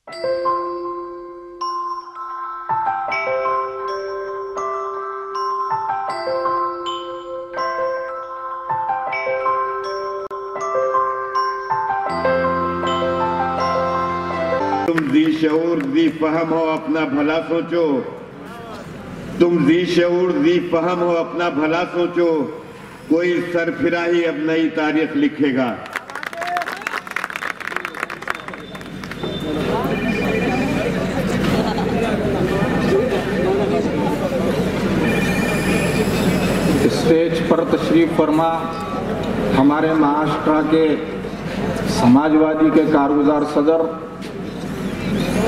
तुम ज़ी शऊर ज़ी फहम हो, अपना भला सोचो। तुम ज़ी शऊर ज़ी फहम हो, अपना भला सोचो। कोई सरफिरा ही अब नई तारीख लिखेगा। स्टेज पर तशरीफ फरमा हमारे महाराष्ट्र के समाजवादी के कारगुजार सदर,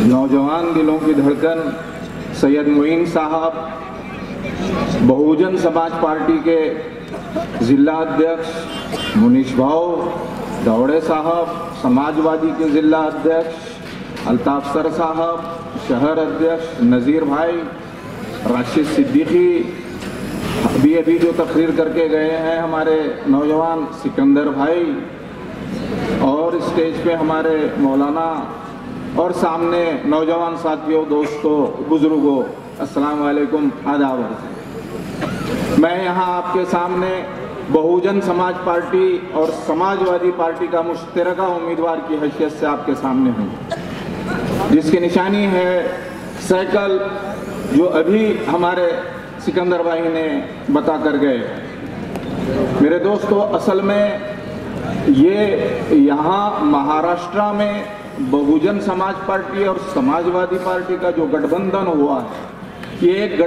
नौजवान दिलों की धड़कन सैयद मोइन साहब, बहुजन समाज पार्टी के जिला अध्यक्ष मुनीश भाव दौड़े साहब, समाजवादी के जिला अध्यक्ष अल्ताफ सर साहब, शहर अध्यक्ष नज़ीर भाई, राशिद सिद्दीकी, अभी जो तकरीर करके गए हैं हमारे नौजवान सिकंदर भाई, और स्टेज पे हमारे मौलाना और सामने नौजवान साथियों, दोस्तों, बुजुर्गों, अस्सलाम वालेकुम, आदाब। मैं यहाँ आपके सामने बहुजन समाज पार्टी और समाजवादी पार्टी का मुश्तरका उम्मीदवार की हैसियत से आपके सामने हूँ, जिसकी निशानी है साइकिल, जो अभी हमारे सिकंदर भाई ने बता कर गए। मेरे दोस्तों, असल में ये यहाँ महाराष्ट्र में बहुजन समाज पार्टी और समाजवादी पार्टी का जो गठबंधन हुआ है, ये एक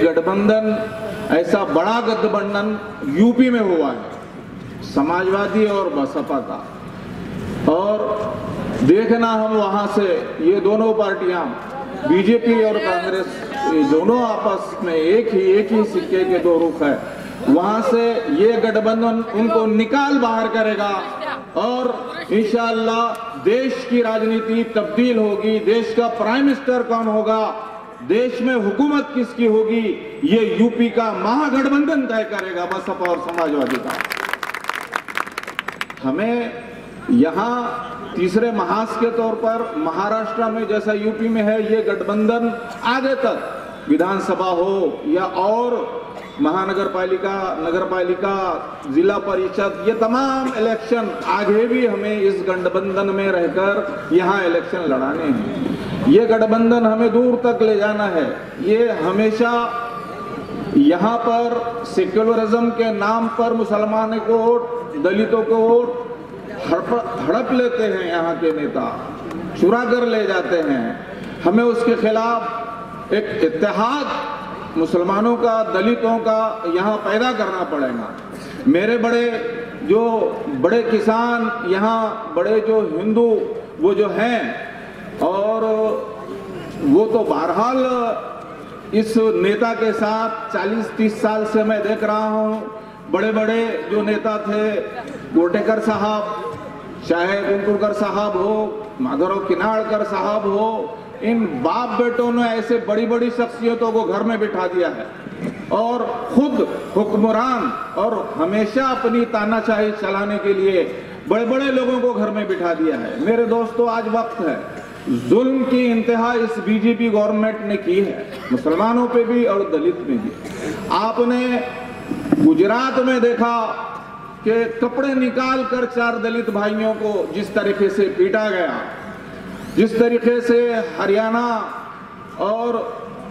गठबंधन ऐसा बड़ा गठबंधन यूपी में हुआ है, समाजवादी और बसपा का। और देखना हम वहां से ये दोनों पार्टियां, बीजेपी और कांग्रेस, ये दोनों आपस में एक ही सिक्के के दो रुख है। वहां से ये गठबंधन उनको निकाल बाहर करेगा और इंशाअल्लाह देश की राजनीति तब्दील होगी। देश का प्राइम मिनिस्टर कौन होगा, देश में हुकूमत किसकी होगी, ये यूपी का महागठबंधन तय करेगा, बसपा और समाजवादी का। हमें यहाँ तीसरे महास के तौर पर महाराष्ट्र में जैसा यूपी में है, ये गठबंधन आगे तक विधानसभा हो या और महानगर पालिका, नगर पालिका, जिला परिषद, ये तमाम इलेक्शन आगे भी हमें इस गठबंधन में रहकर यहाँ इलेक्शन लड़ाने हैं। ये गठबंधन हमें दूर तक ले जाना है। ये हमेशा यहाँ पर सेक्युलरिज्म के नाम पर मुसलमानों को वोट, दलितों को वोट हड़प लेते हैं, यहाँ के नेता चुरा कर ले जाते हैं। हमें उसके खिलाफ एक इत्तेहाद मुसलमानों का, दलितों का यहाँ पैदा करना पड़ेगा। मेरे बड़े किसान यहाँ, बड़े जो हिंदू वो जो हैं, और वो तो बहरहाल इस नेता के साथ 40-30 साल से मैं देख रहा हूँ। बड़े बड़े जो नेता थे, गोटेकर साहब, चाहे गुंटुरकर साहब हो, माधवराव किनाड़कर साहब हो, इन बाप बेटों ने ऐसे बड़ी बड़ी शख्सियतों को घर में बिठा दिया है और खुद हुक्मरान, और हमेशा अपनी तानाशाही चलाने के लिए बड़े बड़े लोगों को घर में बिठा दिया है। मेरे दोस्तों, आज वक्त है, जुल्म की इंतहा इस बीजेपी गवर्नमेंट ने की है, मुसलमानों पे भी और दलित में भी। आपने गुजरात में देखा कि कपड़े निकाल कर 4 दलित भाइयों को जिस तरीके से पीटा गया, जिस तरीके से हरियाणा और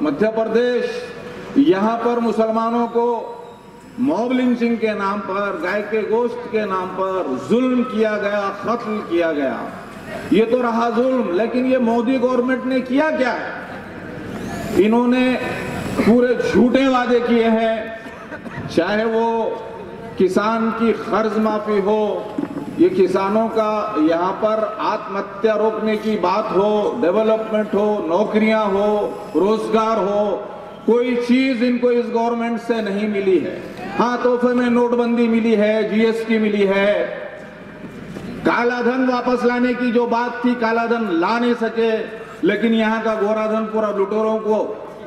मध्य प्रदेश, यहाँ पर मुसलमानों को मॉब लिंचिंग के नाम पर, गाय के गोश्त के नाम पर जुल्म किया गया, कत्ल किया गया, ये तो रहा जुल्म। लेकिन ये मोदी गवर्नमेंट ने किया क्या है? इन्होंने पूरे झूठे वादे किए हैं, चाहे वो किसान की कर्ज माफी हो, ये किसानों का यहाँ पर आत्महत्या रोकने की बात हो, डेवलपमेंट हो, नौकरियां हो, रोजगार हो, कोई चीज इनको इस गवर्नमेंट से नहीं मिली है। हाँ, तोहफे में नोटबंदी मिली है, जीएसटी मिली है, काला धन वापस लाने की जो बात थी, काला धन ला नहीं सके, लेकिन यहाँ का गोरा धन पूरा लुटेरों को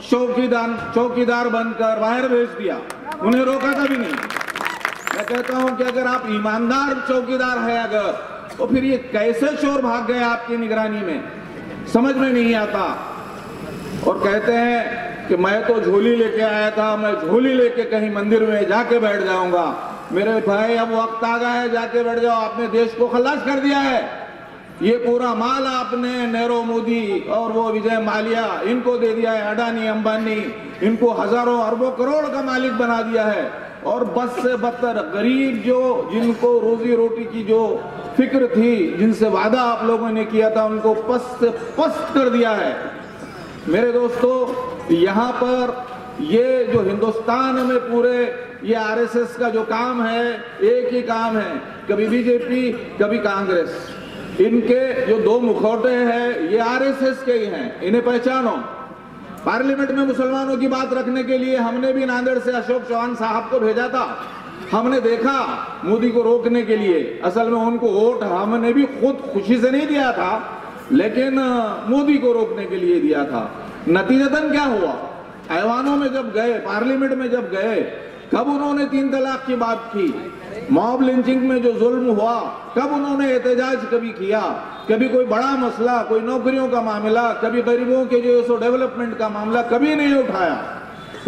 चौकीदार बनकर बाहर भेज दिया, उन्हें रोका कभी नहीं। मैं कहता हूं कि अगर आप ईमानदार चौकीदार है, अगर तो फिर ये कैसे चोर भाग गए आपकी निगरानी में, समझ में नहीं आता। और कहते हैं कि मैं तो झोली लेके आया था, मैं झोली लेके कहीं मंदिर में जाके बैठ जाऊंगा। मेरे भाई अब वक्त आ गया है, जाके बैठ जाओ। आपने देश को खल्लास कर दिया है। ये पूरा माल आपने नीरव मोदी और वो विजय माल्या इनको दे दिया है, अडानी अंबानी इनको हजारों अरबों करोड़ का मालिक बना दिया है। और बस से बदतर गरीब जो जिनको रोजी रोटी की जो फिक्र थी, जिनसे वादा आप लोगों ने किया था, उनको पस्त से पस्त कर दिया है। मेरे दोस्तों, यहाँ पर ये जो हिंदुस्तान में पूरे ये आरएसएस का जो काम है, एक ही काम है, कभी बीजेपी कभी कांग्रेस। इनके जो दो मुखौटे हैं ये आरएसएस के ही हैं, इन्हें पहचानो। पार्लियामेंट में मुसलमानों की बात रखने के लिए हमने भी नांदेड़ से अशोक चौहान साहब को भेजा था। हमने देखा मोदी को रोकने के लिए, असल में उनको वोट हमने भी खुद खुशी से नहीं दिया था, लेकिन मोदी को रोकने के लिए दिया था। नतीजतन क्या हुआ, ऐवानों में जब गए, पार्लियामेंट में जब गए, कब उन्होंने 3 तलाक की बात की, मॉब लिंचिंग में जो जुल्म हुआ, कब उन्होंने एहतजाज कभी किया, कभी कोई बड़ा मसला, कोई नौकरियों का मामला, कभी गरीबों के जो सो डेवलपमेंट का मामला कभी नहीं उठाया।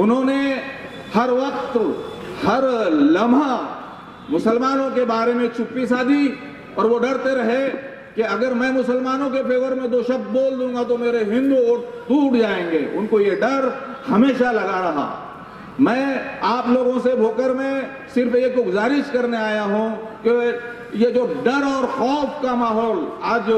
उन्होंने हर वक्त हर लम्हा मुसलमानों के बारे में चुप्पी साधी और वो डरते रहे कि अगर मैं मुसलमानों के फेवर में 2 शब्द बोल दूंगा तो मेरे हिंदू वोट टूट जाएंगे। उनको ये डर हमेशा लगा रहा। मैं आप लोगों से भोकर में सिर्फ एक गुजारिश करने आया हूं कि ये जो डर और खौफ का माहौल, आज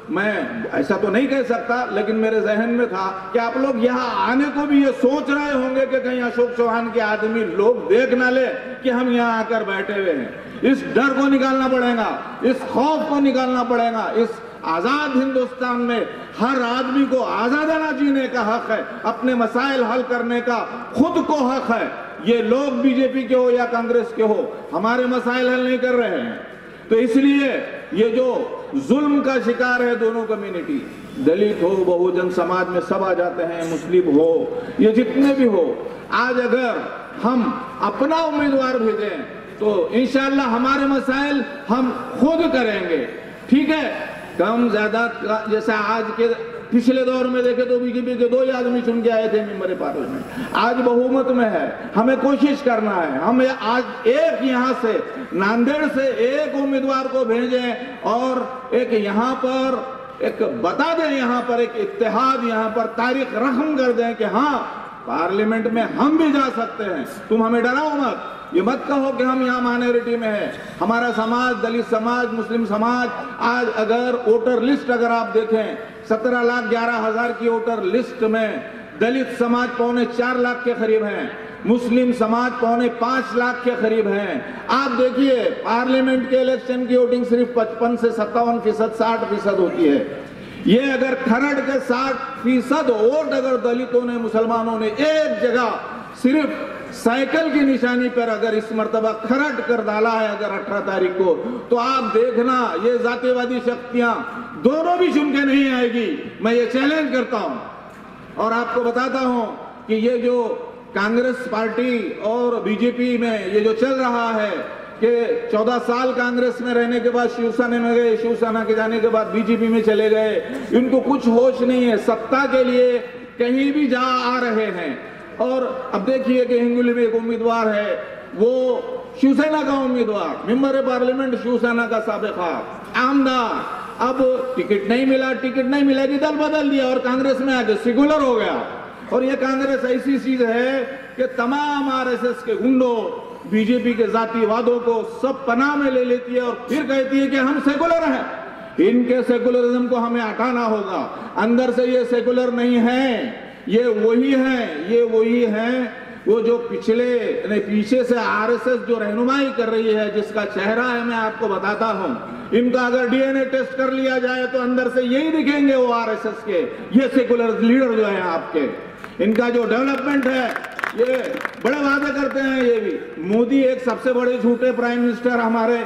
मैं ऐसा तो नहीं कह सकता, लेकिन मेरे जहन में था कि आप लोग यहाँ आने को भी ये सोच रहे होंगे कि कहीं अशोक चौहान के आदमी लोग देख ना ले कि हम यहाँ आकर बैठे हुए हैं। इस डर को निकालना पड़ेगा, इस खौफ को निकालना पड़ेगा। इस आजाद हिंदुस्तान में हर आदमी को आजादाना जीने का हक है, अपने मसाइल हल करने का खुद को हक है। ये लोग बीजेपी के हो या कांग्रेस के हो, हमारे मसाइल हल नहीं कर रहे हैं। तो इसलिए ये जो जुल्म का शिकार है दोनों कम्युनिटी, दलित हो, बहुजन समाज में सब आ जाते हैं, मुस्लिम हो, ये जितने भी हो, आज अगर हम अपना उम्मीदवार भेजें तो इंशाअल्लाह हमारे मसाइल हम खुद करेंगे। ठीक है, कम ज्यादा जैसा आज के पिछले दौर में देखे तो बीजेपी के 2 ही आदमी चुन के आए थे मेंबर पार्लियामेंट, आज बहुमत में है। हमें कोशिश करना है, हमें आज एक यहाँ से नांदेड़ से एक उम्मीदवार को भेजें और एक यहाँ पर एक बता दें, यहाँ पर एक इत्तेहाद, यहाँ पर तारीख रकम कर दें कि हाँ पार्लियामेंट में हम भी जा सकते हैं। तुम हमें डराओ मत, ये मत कहो कि हम यहाँ माइनॉरिटी में है। हमारा समाज, दलित समाज, मुस्लिम समाज, आज अगर वोटर लिस्ट अगर आप देखें 17,11,000 की वोटर लिस्ट में दलित समाज 3.25 लाख के करीब हैं, मुस्लिम समाज 5.25 लाख के करीब हैं। आप देखिए पार्लियामेंट के इलेक्शन की वोटिंग सिर्फ 55 से 57%, 60% होती है। ये अगर खरड़ के 60% वोट अगर दलितों ने, मुसलमानों ने एक जगह सिर्फ साइकिल की निशानी पर अगर इस मर्तबा खरड़ कर डाला है अगर 18 तारीख को, तो आप देखना ये जातिवादी शक्तियां दोनों भी चुन के नहीं आएगी। मैं ये चैलेंज करता हूं और आपको बताता हूं कि ये जो कांग्रेस पार्टी और बीजेपी में ये जो चल रहा है कि 14 साल कांग्रेस में रहने के बाद शिवसेना में गए, शिवसेना के जाने के बाद बीजेपी में चले गए, इनको कुछ होश नहीं है, सत्ता के लिए कहीं भी जा आ रहे हैं। और अब देखिए कि हिंगोली में एक उम्मीदवार है, वो शिवसेना का उम्मीदवार, मेंबर पार्लियामेंट शिवसेना का साबिका आमदार, अब टिकट नहीं मिला कि दल बदल दिया और कांग्रेस में आके सेकुलर हो गया। और ये कांग्रेस ऐसी चीज है कि तमाम आरएसएस के गुंडों, बीजेपी के जातिवादों को सब पनाह में ले लेती है और फिर कहती है कि हम सेकुलर हैं। इनके सेकुलरिज्म को हमें हटाना होगा। अंदर से ये सेकुलर नहीं है, ये वही है वो जो पीछे से आरएसएस जो रहनुमाई कर रही है, जिसका चेहरा है मैं आपको बताता हूं। इनका अगर डीएनए टेस्ट कर लिया जाए तो अंदर से यही दिखेंगे वो आरएसएस के, ये सेकुलर लीडर जो है आपके। इनका जो डेवलपमेंट है, ये बड़े वादे करते हैं। ये भी मोदी एक सबसे बड़े झूठे प्राइम मिनिस्टर हमारे,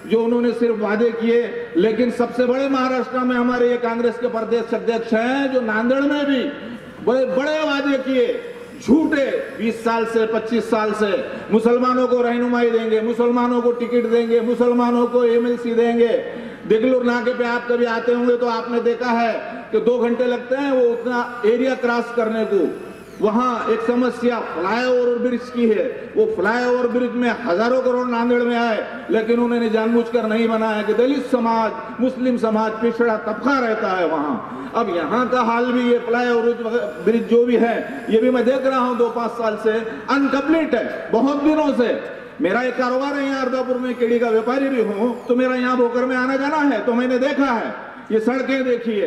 जो उन्होंने सिर्फ वादे किए, लेकिन सबसे बड़े महाराष्ट्र में हमारे ये कांग्रेस के प्रदेश अध्यक्ष हैं, जो नांदेड़ में भी बड़े बड़े वादे किए, झूठे। 20 साल से 25 साल से मुसलमानों को रहनुमाई देंगे, मुसलमानों को टिकट देंगे, मुसलमानों को एमएलसी देंगे, देगलूर नाके पे आप कभी आते होंगे तो आपने देखा है कि 2 घंटे लगते हैं वो उतना एरिया क्रॉस करने को। वहां एक समस्या फ्लाईओवर ब्रिज की है। वो फ्लाईओवर ब्रिज में हजारों करोड़ नांदेड़ में आए, लेकिन उन्होंने जानबूझकर नहीं बनाया कि दलित समाज, मुस्लिम समाज, पिछड़ा तबका रहता है वहां। अब यहाँ का हाल भी, ये फ्लाईओवर ब्रिज जो भी है, ये भी मैं देख रहा हूँ 2-5 साल से अनकम्प्लीट है, बहुत दिनों से। मेरा एक कारोबार है यहाँ अर्दापुर में, केड़ी का व्यापारी भी हूँ, तो मेरा यहाँ भोकर में आना जाना है, तो मैंने देखा है ये सड़कें देखिए,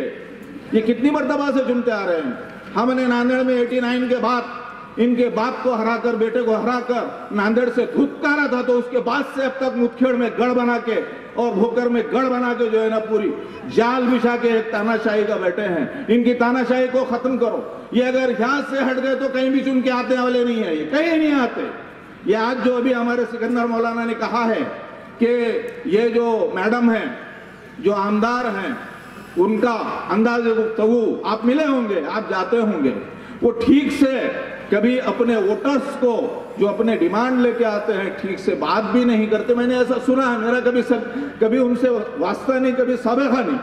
ये कितनी मर्तबा से चुनते आ रहे हैं। हमने नांदेड़ में 89 के बाद इनके बाप को हराकर, बेटे को हराकर नांदेड़ से धुतकारा था, तो उसके बाद से अब तक मुखेड़ में गढ़ बना के और भोकर में गढ़ बना के जो है ना पूरी जाल बिछा के एक तानाशाही का बैठे हैं। इनकी तानाशाही को खत्म करो। ये अगर यहाँ से हट गए तो कहीं भी चुन के आते वाले नहीं है, ये कहीं नहीं आते। ये आज जो अभी हमारे सिकंदर मौलाना ने कहा है कि ये जो मैडम है, जो आमदार हैं, उनका अंदाज़े गुफ्तगू आप मिले होंगे, आप जाते होंगे, वो ठीक से कभी अपने वोटर्स को जो अपने डिमांड लेके आते हैं ठीक से बात भी नहीं करते। मैंने ऐसा सुना है, मेरा कभी उनसे वास्ता नहीं, कभी साबिका नहीं,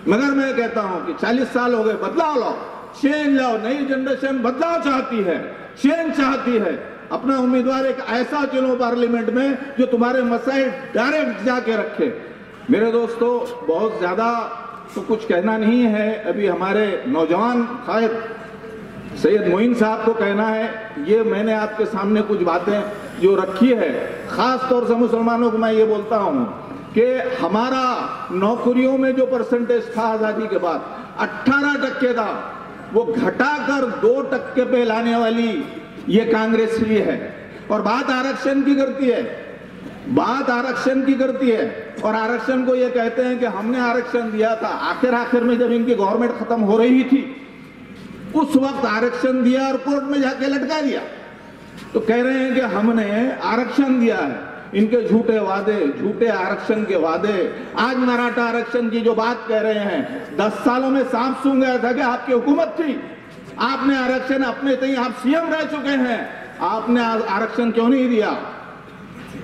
मगर मैं कहता हूं कि 40 साल हो गए, बदलाव लाओ, चेंज लाओ। नई जनरेशन बदलाव चाहती है, चेंज चाहती है। अपना उम्मीदवार एक ऐसा चुनो पार्लियामेंट में जो तुम्हारे मसाइल डायरेक्ट जाके रखे। मेरे दोस्तों, बहुत ज्यादा तो कुछ कहना नहीं है। अभी हमारे नौजवान कायद सैयद मोइन साहब को कहना है, ये मैंने आपके सामने कुछ बातें जो रखी है, खास तौर से मुसलमानों को मैं ये बोलता हूं कि हमारा नौकरियों में जो परसेंटेज था आजादी के बाद 18% था, वो घटाकर 2% पे लाने वाली ये कांग्रेस ही है। और बात आरक्षण की करती है, बात आरक्षण की करती है, और आरक्षण को ये कहते हैं कि हमने आरक्षण दिया था। आखिर में जब इनकी गवर्नमेंट खत्म हो रही थी उस वक्त आरक्षण दिया और कोर्ट में जाके लटका दिया। तो कह रहे हैं कि हमने आरक्षण दिया है। इनके झूठे वादे, झूठे आरक्षण के वादे। आज मराठा आरक्षण की जो बात कह रहे हैं, 10 सालों में साफ सुन गया था कि आपकी हुकूमत थी, आपने आरक्षण अपने तय, आप सीएम रह चुके हैं, आपने आरक्षण क्यों नहीं दिया?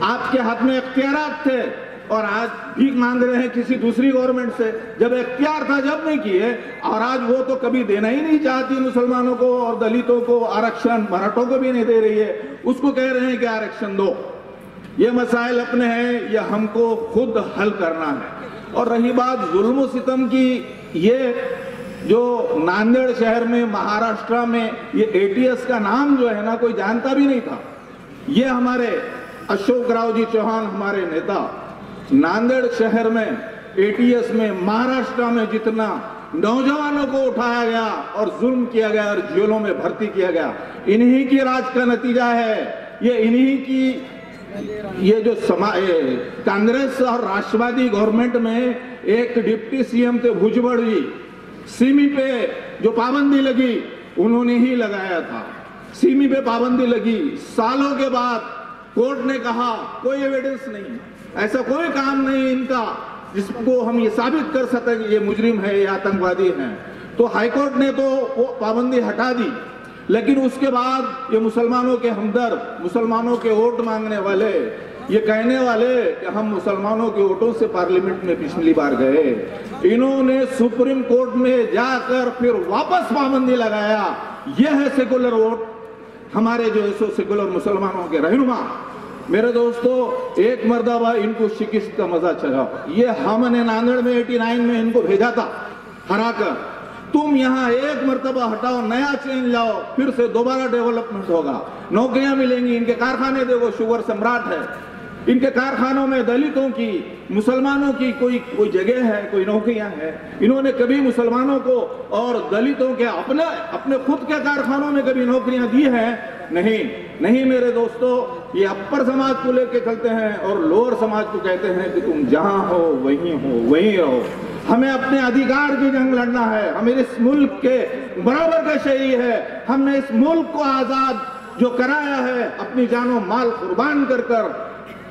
आपके हाथ में इख्तियारात थे और आज भीख मांग रहे हैं किसी दूसरी गवर्नमेंट से। जब इख्तियार था जब नहीं किए, और आज वो तो कभी देना ही नहीं चाहती मुसलमानों को और दलितों को आरक्षण, मराठों को भी नहीं दे रही है, उसको कह रहे हैं कि आरक्षण दो। ये मसाइल अपने हैं, ये हमको खुद हल करना है। और रही बात जुल्म सितम की, ये जो नांदेड़ शहर में, महाराष्ट्र में ये एटीएस का नाम जो है ना कोई जानता भी नहीं था। ये हमारे अशोक राव जी चौहान, हमारे नेता, नांदेड़ शहर में एटीएस में, महाराष्ट्र में जितना नौजवानों को उठाया गया और जुल्म किया गया और जेलों में भर्ती किया गया, इन्हीं की राज का नतीजा है। ये इन्हीं की, ये जो कांग्रेस और राष्ट्रवादी गवर्नमेंट में एक डिप्टी सीएम थे भुजबल जी, सिमी पे जो पाबंदी लगी उन्होंने ही लगाया था। सिमी पे पाबंदी लगी, सालों के बाद कोर्ट ने कहा कोई एविडेंस नहीं, ऐसा कोई काम नहीं इनका जिसको हम ये साबित कर सकें कि ये मुजरिम है, ये आतंकवादी हैं। तो हाईकोर्ट ने तो वो पाबंदी हटा दी, लेकिन उसके बाद ये मुसलमानों के हमदर्द, मुसलमानों के वोट मांगने वाले, ये कहने वाले कि हम मुसलमानों के वोटों से पार्लियामेंट में पिछली बार गए, इन्होंने सुप्रीम कोर्ट में जाकर फिर वापस पाबंदी लगाया। यह है सेकुलर वोट, हमारे जो है सेकुलर मुसलमानों के रहनुमा। मेरे दोस्तों, एक मर्तबा इनको शिकस्त का मजा चढ़ा। ये हमने नांदेड़ में 89 में इनको भेजा था हराकर, तुम यहाँ एक मर्तबा हटाओ, नया चेंज लाओ, फिर से दोबारा डेवलपमेंट होगा, नौकरियां मिलेंगी। इनके कारखाने देखो, शुगर सम्राट है, इनके कारखानों में दलितों की, मुसलमानों की कोई जगह है, कोई नौकरियां हैं। इन्होंने कभी मुसलमानों को और दलितों के अपने खुद के कारखानों में कभी नौकरियां दी हैं? नहीं मेरे दोस्तों, ये अपर समाज को लेके चलते हैं और लोअर समाज को कहते हैं कि तुम जहां हो वहीं रहो। हमें अपने अधिकार की जंग लड़ना है, हमें इस मुल्क के बराबर का शहरी है। हमने इस मुल्क को आजाद जो कराया है, अपनी जानो माल कुर्बान कर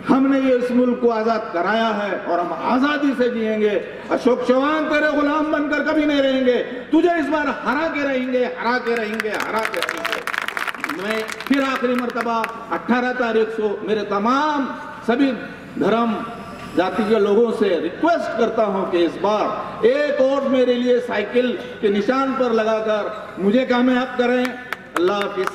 हमने ये इस मुल्क को आजाद कराया है और हम आजादी से जिएंगे। अशोक चौहान तेरे गुलाम बनकर कभी नहीं रहेंगे, तुझे इस बार हरा के रहेंगे। मैं फिर आखिरी मर्तबा 18 तारीख को मेरे तमाम सभी धर्म जाति के लोगों से रिक्वेस्ट करता हूं कि इस बार एक वोट मेरे लिए साइकिल के निशान पर लगाकर मुझे कामयाब करें। अल्लाह हाफिज।